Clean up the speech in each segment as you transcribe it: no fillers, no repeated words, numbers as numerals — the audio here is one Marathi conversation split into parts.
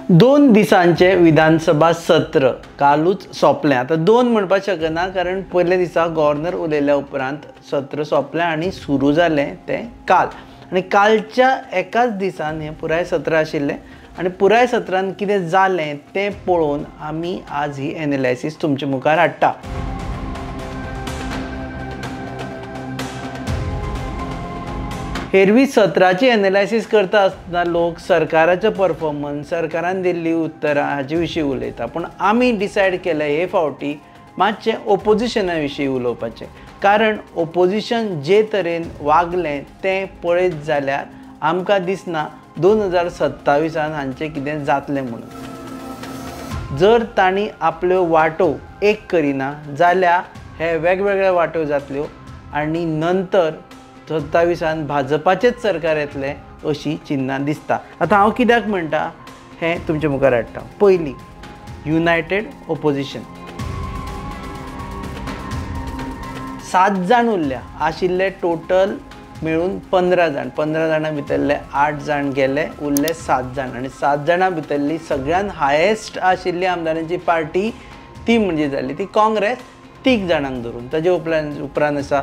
दोन दिसांचे विधानसभा सत्र कालूच सोंपलें। आता दोन म्हणपाक शकना कारण पयल्या दिसा गव्हर्नर उलयल्या उपरांत सत्र सोंपलें आनी सुरू जालें तें काल। आनी कालच्या एकाच दिसान हें पुराय सत्र आशिल्लें आनी पुराय सत्रांत कितें जालें तें पळोवन आमी आज ही एनालायसीस तुमचे मुखार हाडटा। एरवी सत्राची एनालायसीस करता आसतना लोक सरकाराचो परफॉर्मन्स, सरकारान दिल्ली उतरां हाचे विशीं उलयता, पूण आमी डिसायड केलें हे फावटी मातशें ओपोजिशना विशीं उलोवपाचें। कारण ओपोजिशन जे तरेन वागलें तें पळयत जाल्यार आमकां दिसना 2027 हांचें कितें जातलें म्हणून। जर तांणी आपल्यो वाटो एक करिना जाल्यार हे वेगवेगळ्या वाटो जातल्यो आनी नंतर 27 भाजपाचेच सरकार येतलें अशी चिन्हां दिसता। आतां हांव कित्याक म्हणटा हें तुमच्या मुखार हाडटा। पयलीं युनायटेड ओपोजिशन 7 जाण उरल्या आशिल्ले, टोटल मेळून 15 जाण। 15 जाणां भितरले 8 जाण गेले, उरले 7 जाण आनी 7 जाणां भितरली सगळ्यान हायेस्ट आशिल्ली आमदारांची पार्टी ती म्हणजे जाली ती काँग्रेस, 3 जाणांक धरून। ताजे उपरांत आसा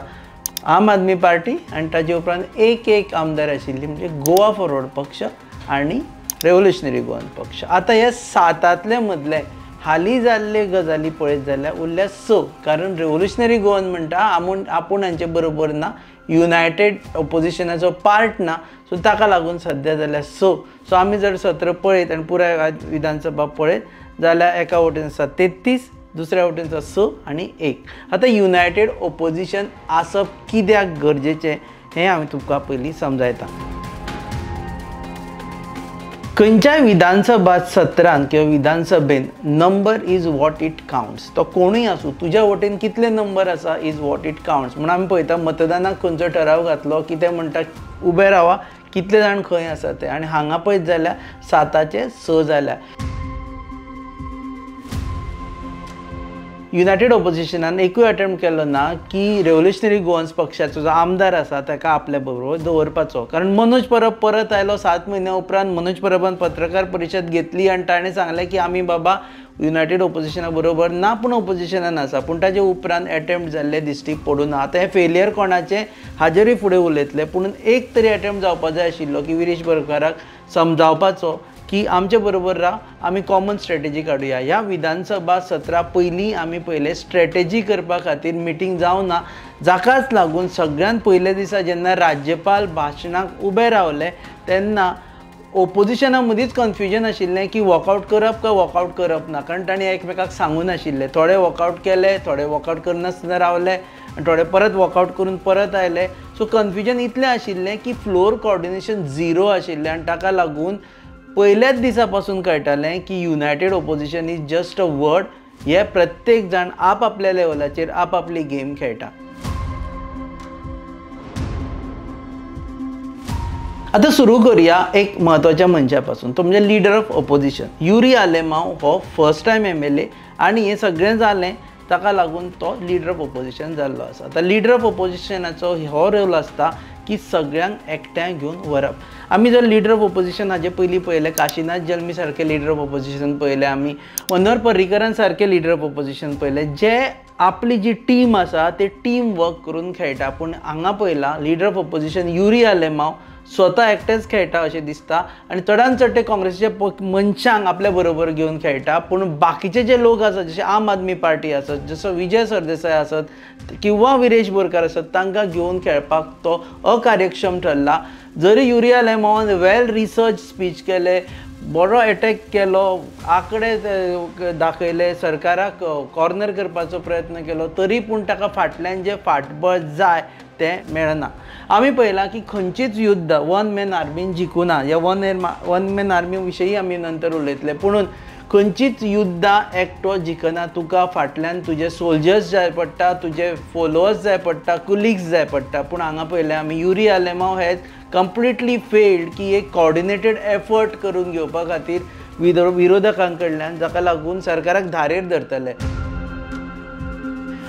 आम आदमी पार्टी आनी ताजे उपरांत एक आमदार आशिल्ली म्हणजे गोवा फॉरवर्ड पक्ष आनी रेव्होल्युशनरी गोवन पक्ष। आतां हे 7 मदले हालीं जाल्ले गजाली पळयत जाल्यार उरल्या 6, कारण रेव्होल्युशनरी गोवन म्हणटा आपूण हांचे बरोबर ना, युनायटेड ओपोजिशनाचो पार्ट ना, सो ताका लागून सद्या जाल्यार 6। सो आमी जर सत्र पळयत आनी पुराय विधानसभा पळयत जाल्यार एका वटेन आसा 33, दुसऱ्या वटेन 6 आनी 1। आतां युनायटेड ओपोजिशन आसप कित्याक गरजेचें हें हांवें तुमकां पयलीं समजायता। खंयच्याय विधानसभा सत्रांत किंवा विधानसभेन number is what it counts. तो कोणूय आसूं, तुज्या वटेन कितले नंबर आसा इज वॉट इट काउंट्स। म्हणून आमी पळयता मतदानाक खंयचो ठराव घातलो की ते म्हणटा उबे रावा कितले जाण खंय आसा ते, आनी हांगा पळयत जाल्यार 7चे 6 जाल्या। युनायटेड ओपोजिशनान एकूय अटेम्प्ट केलो ना की रेव्होल्युशनरी गोवन्स पक्षाचो जो आमदार आसा ताका आपल्या बरोबर दवरपाचो। कारण मनोज परब परत आयलो 7 म्हयन्या उपरांत। मनोज परबान पत्रकार परिशद घेतली आनी ताणें सांगलें की आमी बाबा युनायटेड ओपोजिशना बरोबर ना, पूण ओपोजिशनान आसा, पूण ताजे उपरांत अटेम्प्ट जाल्ले दिश्टी पडूं ना। आतां हें फेलियर कोणाचें हाजेरूय फुडें उलयतले, पूण एक तरी अटेम्प्ट जावपा जाय आशिल्लो की विरेश बोरकाराक समजावपाचो की आमचे बरोबर राव, आमी कॉमन स्ट्रॅटेजी काडुया। ह्या विधानसभा सत्रा पयलीं आमी पयले स्ट्रॅटेजी करपा खातीर मिटींग जावना, जाकाच लागून सगळ्यात पयल्या दिसा जेन्ना राज्यपाल भाशणाक उबे रावले तेन्ना ओपोजिशना मदींच कन्फ्युजन आशिल्लें की वॉकआउट करप काय वॉकआउट करप ना, कारण तांणी एकमेकाक सांगून आशिल्लें। थोडे वॉकआउट केले, थोडे वॉकआउट करनासतना रावले आनी थोडे परत वॉकआउट करून परत आयले। सो कन्फ्युजन इतलें आशिल्लें की फ्लोर कोऑर्डिनेशन 0 आशिल्लें आनी ताका लागून पयल्याच दिसा पासून कळटालें की United opposition is just a word. हे प्रत्येक जाण आपल्या लेवलाचेर आपली गेम खेळटा। आतां सुरू करुया एक म्हत्वाच्या मनशा पासून, तो म्हणजे leader of opposition Yuri Alemao हो फर्स्ट टायम MLA आनी हें सगळें जालें ताका लागून तो लिडर ऑफ ओपोजिशन जाल्लो आसा। आतां लिडर ऑफ ओपोजिशनाचो हो रोल आसता की सगळ्यांक एकठांय घेवन व्हरप। आमी जर लिडर ऑफ ओपोजिशन हाजे पयलीं पळयलें, काशिनाथ जल्मी सारके लिडर ऑफ ओपोजिशन पळयले, आमी मनोहर पर्रीकरान सारके लिडर ऑफ ओपोजिशन पळयले, जे आपली जी टीम आसा ते टीम वर्क करून खेळटा। पूण हांगा पळयलां leader of opposition Yuri Alemao स्वता एकटेच खेळटा अशें दिसता आनी चडांत चड ते काँग्रेसीच्या मनशांक आपल्या बरोबर घेवन खेळटा। पूण बाकीचे जे लोक आसात, जशे आम आदमी पार्टी आसत, जसो विजय सरदेसाय आसत किंवा विरेश बोरकार आसत, तांकां घेवन खेळपाक तो अकार्यक्षम ठरला। जरी युरी आलेमांवान वेल रिसर्च स्पीच केले, बरो अटॅक केलो, आंकडे दाखयले, सरकाराक कॉर्नर करपाचो प्रयत्न केलो, तरी पूण ताका फाटल्यान जे फाटबळ जाय तें मेळना। आमी पळयलां की खंयचीच युद्ध वन मॅन आर्मीन जिखुना। ह्या वन मॅन आर्मी विशयी आमी नंतर उलयतले, पुणून खंयचीच युद्धां एकटो जिखना। तुका फाटल्यान तुजे सोल्जर्स जाय पडटा, तुजे फॉलोअर्स जाय पडटा, कुलिग्स जाय पडटा। पूण हांगा पळयलें आमी Yuri Alemao hedge completely failed की एक कॉर्डिनेटेड एफर्ट करून घेवपा खातीर विरोधकां कडल्यान, जाका लागून सरकाराक धारेर धरतले।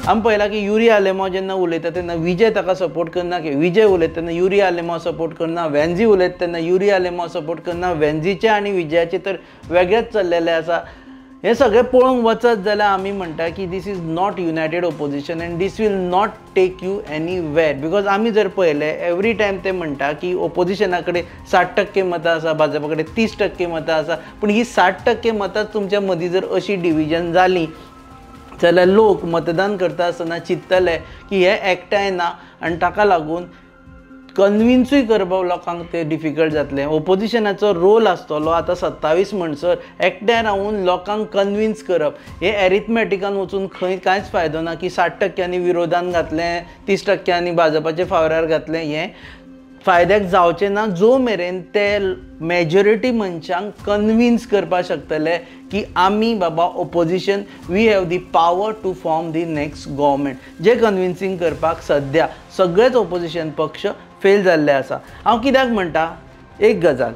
आमी पळयलां की युरी आलेमांव जेन्ना उलयता तेन्ना विजय ताका सपोर्ट करना, की विजय उलयता तेन्ना युरी आलेमांव सपोर्ट करना, वेन्झी उलयता तेन्ना युरी आलेमांव सपोर्ट करना. वेन्झीचे आनी विजयाचे तर वेगळेच चल्लेले आसा. हे सगळें पळोवंक वचत जाल्यार आमी म्हणटा की this is not united opposition and this will not take you anywhere. Because आमी जर पळयलें एवरी टायम ते म्हणटा की ओपोजिशना कडेन 60% मतां आसा, भाजपा कडेन 30% मतां आसा. पूण ही 60% मतां तुमच्या मदीं जर अशी डिविजन जाली जाल्यार लोक मतदान करता आसतना चिंततले की हे एकठांय ना आनी ताका लागून कन्विन्सूय करपाक लोकांक ते डिफिकल्ट जातलें. ओपोजिशनाचो रोल आसतलो आतां 27 म्हणसर एकठांय रावून लोकांक कन्विन्स करप. हे एरिथमॅटिकान वचून खंय कांयच फायदो ना की 60% विरोधान घातलें, 30% भाजपाच्या फावरार घातलें. हें फायद्याक जावचें ना जो मेरेन ते मेजॉरिटी मनशांक कन्विन्स करपाक शकतले की आमी बाबा opposition we have the power to form the next government. जे कन्विन्सिंग करपाक सद्या सगळेच ओपोजिशन पक्ष फेल जाल्ले आसा. हांव कित्याक म्हणटा, एक गजाल,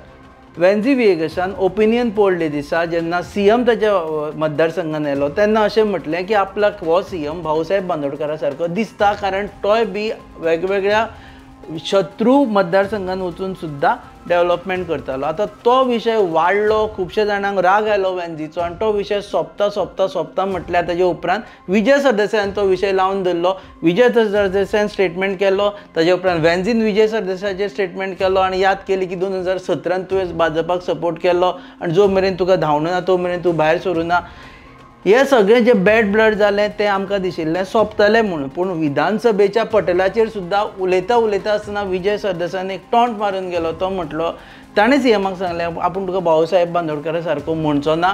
वेन्झी विएगसान ओपिनियन पोल डे दिसा जेन्ना सीएम ताच्या मतदारसंघान येयलो तेन्ना अशें म्हटलें की आपल्याक हो सीएम भाऊसाहेब बांदोडकरा सारको दिसता, कारण तोय बी वेगवेगळ्या शत्रू मतदारसंघान वचून सुद्दां डेव्हलपमेंट करतालो. आतां तो विशय वाडलो, खुबशे जाणांक राग आयलो वेन्झीचो आनी तो विशय सोंपता म्हटल्यार ताजे उपरांत विजय सरदेसायान तो विशय लावन धरलो. विजय सरदेसायान स्टेटमेंट केलो, ताजे उपरांत वेन्झीन विजय सरदेसायाचेर स्टेटमेंट केलो आनी याद केली की 2017 तुवें भाजपाक सपोर्ट केलो आनी जो मेरेन तुका धांवना ना तो मेरेन तूं भायर सरूं ना. हे सगळें जे बॅड ब्लड जालें तें आमकां दिशिल्लें सोंपतलें म्हणून. पूण विधानसभेच्या पटलाचेर सुद्दां उलयता आसतना विजय सरदेसायान एक टॉन्ट मारून गेलो. तो म्हटलो, ताणें सीएमाक सांगलें आपूण तुका भाऊसाहेब बांदोडकरा सारको म्हणचो ना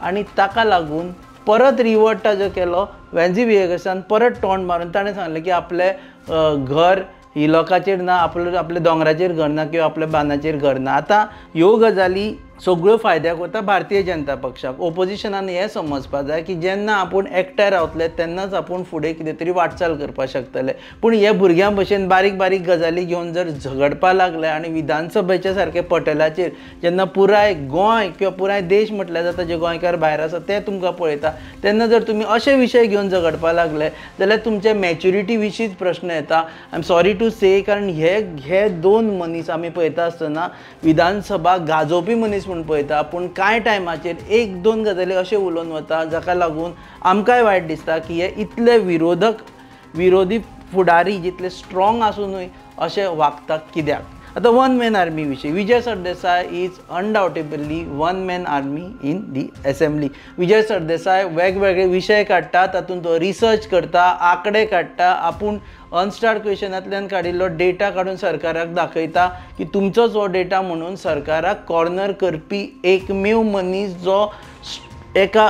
आनी ताका लागून परत रिवर्ट ताजो केलो. वेन्झी विएगसान परत टॉन्ट मारून ताणें सांगलें की आपलें घर ही लोकांचेर ना, आपल्या दोंगराचेर घर ना किंवा आपल्या बांदाचेर घर ना. आतां ह्यो गजाली सगळ्यो फायद्याक वता भारतीय जनता पक्षाक. ओपोजिशनान हें समजपाक जाय की जेन्ना आपूण एकठांय रावतले तेन्नाच आपूण फुडें कितें तरी वाटचाल करपाक शकतले. पूण हे भुरग्यां भशेन बारीक बारीक गजाली घेवन जर झगडपाक लागले आनी विधानसभेच्या सारके पटलाचेर जेन्ना पुराय गोंय किंवा पुराय देश म्हटल्यार जाता जे गोंयकार भायर आसा ते तुमकां पळयता, तेन्ना जर तुमी अशे विशय घेवन झगडपाक लागले जाल्यार तुमचे मॅच्युरिटी विशींच प्रश्न येता. आय एम सॉरी टू से, कारण हे दोन मनीस आमी पळयता आसतना विधानसभा गाजोवपी मनीस म्हणून पळयता, पूण कांय टायमाचेर एक दोन गजाली अशें उलोवन वता जाका लागून आमकांय वायट दिसता की हे इतले विरोधी फुडारी जितले स्ट्रॉंग आसुनूय अशें वागता कित्याक. आतां वन मॅन आर्मी विशीं, Vijay Sardesai is undoubtably one man army in the assembly. Vijay Sardesai वेगवेगळे विशय काडटा, तातूंत तो रिसर्च करता, आंकडे काडटा, आपूण अनस्टार क्वेश्चनांतल्यान काडिल्लो डेटा काडून सरकाराक दाखयता की तुमचोच हो डेटा म्हणून सरकाराक कॉर्नर करपी एकमेव मनीस जो एका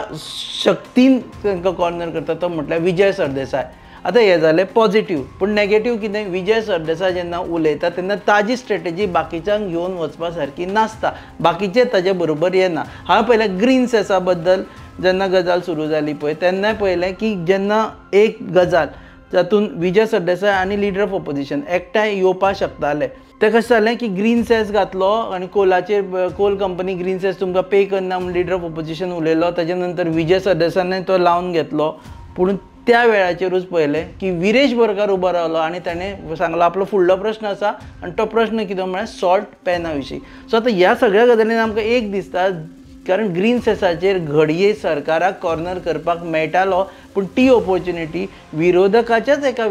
शक्तीन तांकां कॉर्नर करता तो म्हटल्यार विजय सरदेसाय. आतां हें जालें पॉझिटीव, पूण नॅगेटीव कितें, विजय सरदेसाय जेन्ना उलयता तेन्ना ताजी स्ट्रेटेजी बाकीच्यांक घेवन वचपा सारकी नासता, बाकीचे ताजे बरोबर येना. हांवें पयलें ग्रीन सेसा बद्दल जेन्ना गजाल सुरू जाली पळय तेन्नाय पळयलें की जेन्ना एक गजाल जातूंत विजय सरदेसाय आनी लिडर ऑफ ऑपोजिशन एकठांय येवपाक शकताले, तें कशें जालें की ग्रीन सेस घातलो आनी कोल कंपनी ग्रीन सेस तुमकां पे करना म्हणून लिडर ऑफ ऑपोजिशन उलयलो. ताजे नंतर विजय सरदेसायान तो लावन घेतलो. पूण त्या वेळाचेरूच पळयलें की विरेश बोरकार उबो रावलो आनी ताणें सांगलो आपलो फुडलो प्रश्न आसा आनी तो प्रश्न कितें म्हळ्यार सॉल्ट पॅना विशीं. सो आतां ह्या सगळ्या गजालीन आमकां एक दिसता, कारण ग्रीन सेसाचेर घडये सरकाराक कॉर्नर करपाक मेळटालो, पूण ती ऑपॉर्च्युनिटी विरोधकाच्याच एका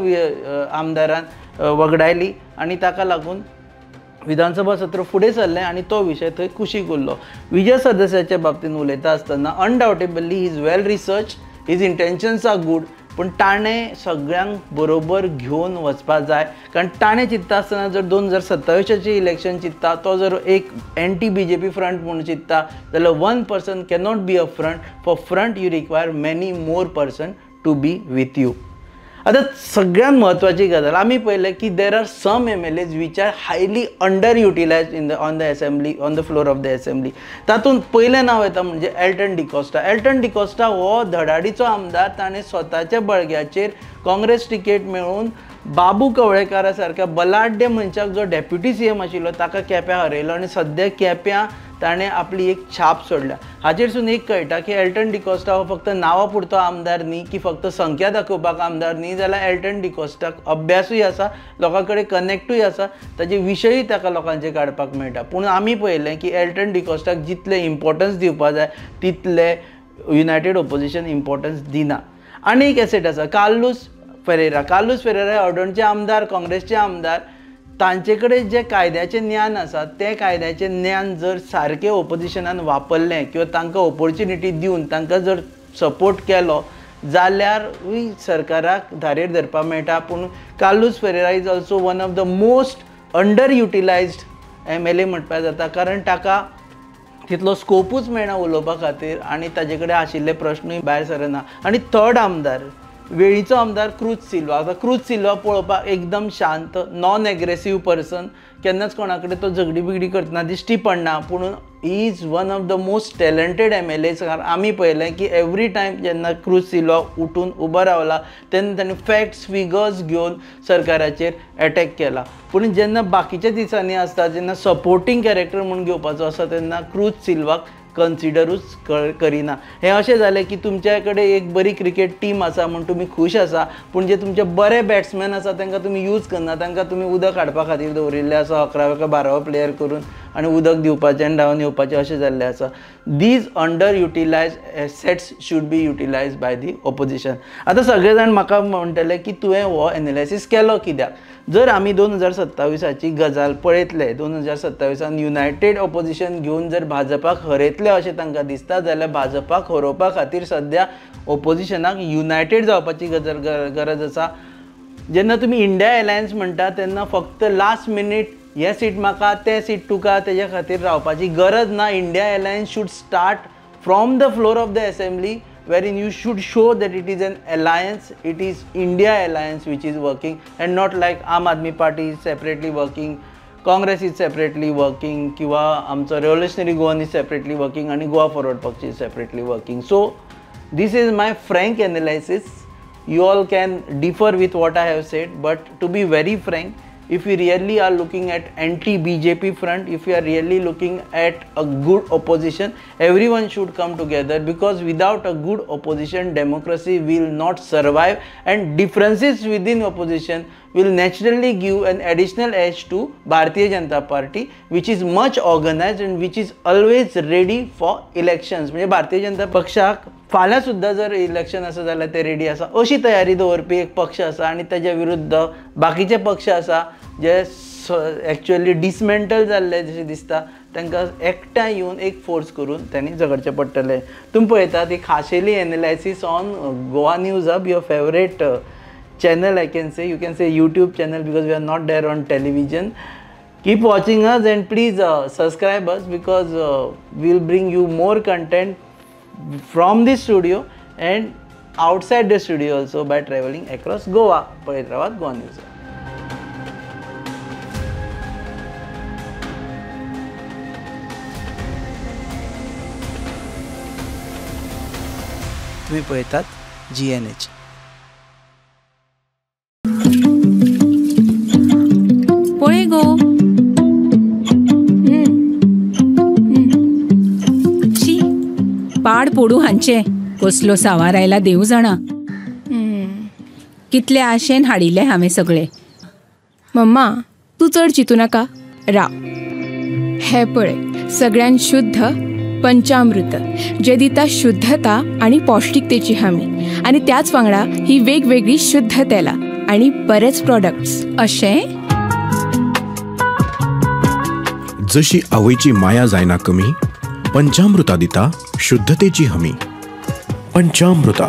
आमदारान वगडायली आनी ताका लागून विधानसभा सत्र फुडें सरलें आनी तो विशय थंय कुशीक उरलो. विजय सरदेसायाच्या बाबतींत उलयता आसतना undoubtedly he is well research, his intentions are good, पूण ताणें सगळ्यांक बरोबर घेवन वचपाक जाय. कारण ताणें चिंतता आसतना जर 2027 इलेक्शन चिंतता, तो जर एक एंटी बीजेपी फ्रंट म्हणून चिंतता जाल्यार one person cannot be a front. For front you require many more person to be with you. आतां सगळ्यात म्हत्वाची गजाल आमी पळयलें की there are some MLAs which are highly under utilised on the assembly, on the floor of the assembly. तातूंत पयलें नांव येता म्हणजे एल्टन डिकोस्टा. एल्टन डिकोस्टा हो धडाडीचो आमदार. ताणें स्वताच्या बळग्याचेर काँग्रेस टिकेट मेळून बाबू कवळेकारा सारक्या बलाढ्य मनशाक जो डेप्युटी CM आशिल्लो ताका केप्या हरयलो आनी सद्या केप्यां ताणें आपली एक छाप सोडल्या. हाचेरसून एक कळटा की एल्टन डिकोस्टा हो फक्त नांवा पुरतो आमदार न्ही, की फक्त संख्या दाखोवपाक आमदार न्ही, जाल्यार एल्टन डिकोस्टाक अभ्यासूय आसा, लोकां कडेन कनेक्टूय आसा, ताजे विशयी ताका लोकांचे काडपाक मेळटा. पूण आमी पळयलें की एल्टन डिकोस्टाक जितलें इम्पॉर्टन्स दिवपा जाय तितलें युनायटेड ऑपोजिशन इम्पॉर्टन्स दिना. आनी एक एसेट आसा कार्लोस फेरेरा हे अर्डणचे आमदार, काँग्रेसचे आमदार. तांचे कडेन जे कायद्याचें ज्ञान आसा तें कायद्याचें ज्ञान जर सारकें ऑपोजिशनान वापरलें किंवा तांकां ऑपॉर्च्युनिटी दिवन तांकां जर सपोर्ट केलो जाल्यारूय सरकाराक धारेर धरपाक मेळटा. पूण Carlos Ferreira is also one of the most under utilised MLA म्हणपाक जाता, कारण ताका तितलो स्कोपूच मेळना उलोवपा खातीर आनी ताजे कडेन आशिल्ले प्रश्नूय भायर सरना. आनी थर्ड आमदार वेळीचो आमदार क्रूज सिल्वा. आता क्रूज सिल्वा पळोवपाक एकदम शांत, नॉन एग्रेसीव पर्सन, केन्नाच कोणा कडेन तो झगडी बिगडी करतना दिश्टी पडना. पूण he is one of the most talented MLA. आमी पळयलें की एवरी टायम जेन्ना क्रूज सिल्वा उठून उबो रावला तेन्ना ताणें फॅक्ट्स फिगर्स घेवन सरकाराचेर एटॅक केला. पूण जेन्ना बाकीच्या दिसांनी आसता, जेन्ना सपोर्टींग कॅरेक्टर म्हणून घेवपाचो आसा तेन्ना क्रूज सिल्वाक कन्सिडरूच करिना. हें अशें जालें की तुमचे कडेन एक बरी क्रिकेट टीम आसा म्हूण तुमी खूश आसा, पूण जे तुमचे बरे बॅट्समॅन आसा तांकां तुमी यूज करना, तांकां तुमी उदक हाडपा खातीर दवरिल्ले आसा 11वे काय 12वे प्लेयर करून, आनी उदक दिवपाचें आनी धांवन येवपाचें अशें जाल्लें आसा. These under utilise assets should be utilise by the opposition. आतां सगळे जाण म्हाका म्हणटले की तुवें हो एनालिसीस केलो कित्याक. जर आमी 2027ची गजाल पळयतले, 2027 युनायटेड ऑपोजिशन घेवन जर भाजपाक हरयतले अशें तांकां दिसता जाल्यार भाजपाक हरोवपा खातीर सद्या ऑपोजिशनाक युनायटेड जावपाची गरज आसा. जेन्ना तुमी इंडिया अलायन्स म्हणटा तेन्ना फक्त लास्ट मिनीट हें सीट म्हाका तें सीट तुका तेज्या खातीर रावपाची गरज ना. India alliance should start from the floor of the assembly wherein you should show that it is an alliance, it is India alliance which is working, and not like Aam Aadmi Party is separately working, Congress is separately working, kiwa amcho Revolutionary Goan is separately working, and Goa Forward Paksh is separately working. So this is my frank analysis. You all can differ with what I have said, but to be very frank, if we really are looking at anti-BJP front, if we are really looking at a good opposition, everyone should come together, because without a good opposition, democracy will not survive, and differences within opposition will naturally give an additional edge to Bharatiya Janata Party, which is much organized and which is always ready for elections. म्हणजे भारतीय जनता पक्षाक फाल्यां सुद्दां जर इलेक्शन आसा जाल्यार ते रेडी आसा अशी तयारी दवरपी एक पक्ष आसा. आनी ताच्या विरुद्ध बाकीचे पक्ष आसा जे एक्चुअली डिसमेंटल जाल्ले जशें दिसता, तांकां एकठांय येवन एक फोर्स करून त्यांनी झगडचें पडटलें. तुमी पळयतात एक खाशेली analysis on Goa news hub, your favourite channel, I can say, you can say YouTube channel, because we are not there on television. Keep watching us and please subscribe us, because we'll bring you more content from this studio and outside the studio also by traveling across Goa. Hyderabad Goa News. तुम्ही पळयतात GNH. पळय गो, शी पाड पडू हांचे, कसलो सावार आयला देव जाणा. कितले आशेन हाडिल्ले हांवें सगळे. मम्मा तूं चड चिंतू नाका, राव. हे पळय सगळ्यान शुद्ध पंचामृत, जे दिता शुद्धता आणि पौष्टिकतेची हमी, आणि त्याच वांगडा ही वेगवेगळी शुद्ध तेला आणि बरेच प्रोडक्ट्स. अशें जशी आवयची माया जायना कमी, पंचामृता दिता शुद्धतेची हमी. पंचामृता.